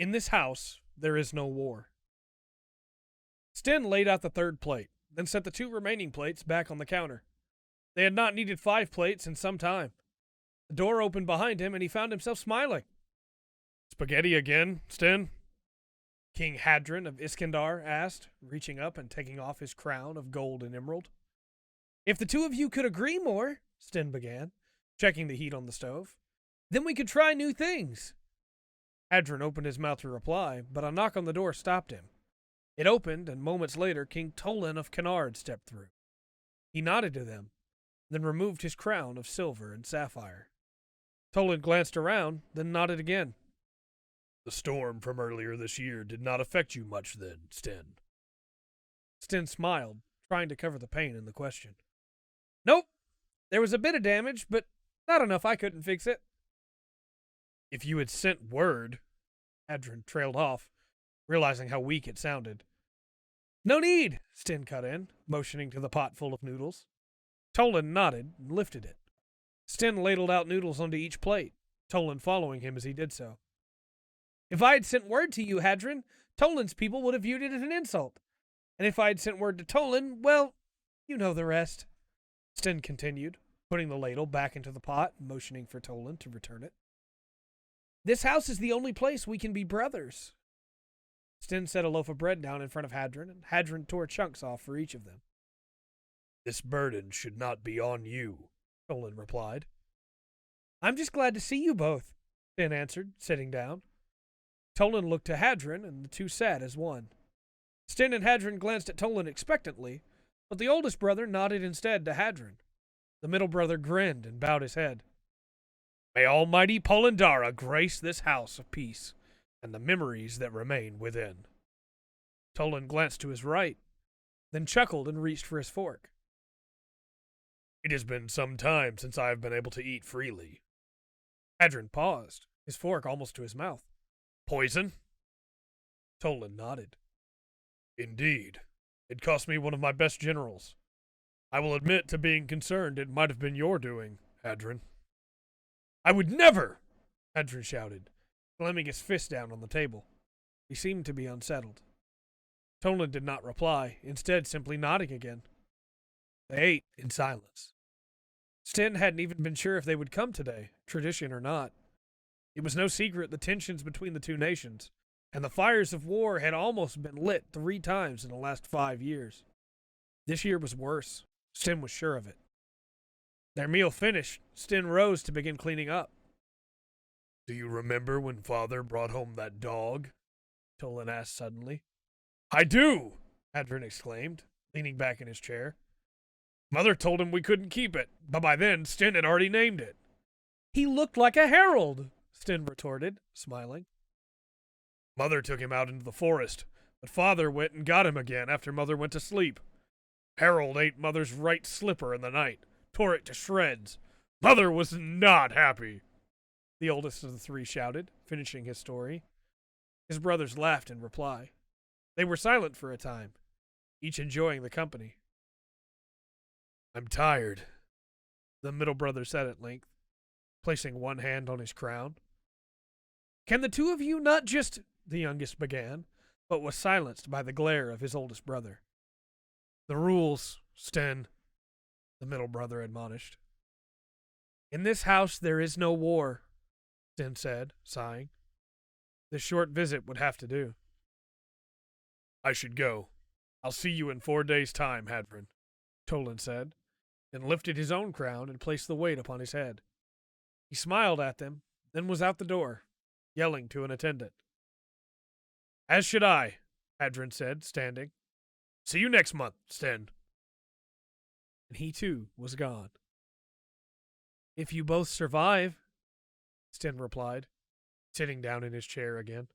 In this house, there is no war. Sten laid out the third plate, then set the 2 remaining plates back on the counter. They had not needed 5 plates in some time. The door opened behind him, and he found himself smiling. "Spaghetti again, Sten?" King Hadron of Iskandar asked, reaching up and taking off his crown of gold and emerald. "If the 2 of you could agree more," Sten began, checking the heat on the stove, "then we could try new things." Hadron opened his mouth to reply, but a knock on the door stopped him. It opened, and moments later King Tolan of Canard stepped through. He nodded to them, then removed his crown of silver and sapphire. Tolan glanced around, then nodded again. "The storm from earlier this year did not affect you much then, Sten." Sten smiled, trying to cover the pain in the question. "Nope. There was a bit of damage, but not enough I couldn't fix it." "If you had sent word," Hadron trailed off, realizing how weak it sounded. "No need," Sten cut in, motioning to the pot full of noodles. Tolan nodded and lifted it. Sten ladled out noodles onto each plate, Tolan following him as he did so. "If I had sent word to you, Hadron, Tolan's people would have viewed it as an insult. And if I had sent word to Tolan, well, you know the rest," Sten continued, putting the ladle back into the pot and motioning for Tolan to return it. "This house is the only place we can be brothers." Sten set a loaf of bread down in front of Hadron, and Hadron tore chunks off for each of them. "This burden should not be on you," Tolan replied. "I'm just glad to see you both," Sten answered, sitting down. Tolan looked to Hadron, and the 2 sat as one. Sten and Hadron glanced at Tolan expectantly, but the oldest brother nodded instead to Hadron. The middle brother grinned and bowed his head. "May Almighty Polendara grace this house of peace and the memories that remain within." Tolan glanced to his right, then chuckled and reached for his fork. "It has been some time since I have been able to eat freely." Hadron paused, his fork almost to his mouth. "Poison?" Tolan nodded. "Indeed. It cost me one of my best generals. I will admit to being concerned it might have been your doing, Hadron." "I would never!" Hadron shouted, slamming his fist down on the table. He seemed to be unsettled. Tolan did not reply, instead simply nodding again. They ate in silence. Sten hadn't even been sure if they would come today, tradition or not. It was no secret the tensions between the 2 nations, and the fires of war had almost been lit 3 times in the last 5 years. This year was worse. Sten was sure of it. Their meal finished, Sten rose to begin cleaning up. "Do you remember when Father brought home that dog?" Tolan asked suddenly. "I do!" Hadron exclaimed, leaning back in his chair. "Mother told him we couldn't keep it, but by then Sten had already named it." "He looked like a herald," Sten retorted, smiling. "Mother took him out into the forest, but Father went and got him again after Mother went to sleep. Harold ate Mother's right slipper in the night, tore it to shreds. Mother was not happy," the oldest of the 3 shouted, finishing his story. His brothers laughed in reply. They were silent for a time, each enjoying the company. "I'm tired," the middle brother said at length, placing one hand on his crown. "Can the 2 of you not just—" the youngest began, but was silenced by the glare of his oldest brother. "The rules, Sten," the middle brother admonished. "In this house there is no war," Sten said, sighing. This short visit would have to do. "I should go. I'll see you in 4 days' time, Hadron," Tolan said, then lifted his own crown and placed the weight upon his head. He smiled at them, then was out the door, yelling to an attendant. "As should I," Hadron said, standing. "See you next month, Sten." And he too was gone. "If you both survive," Sten replied, sitting down in his chair again.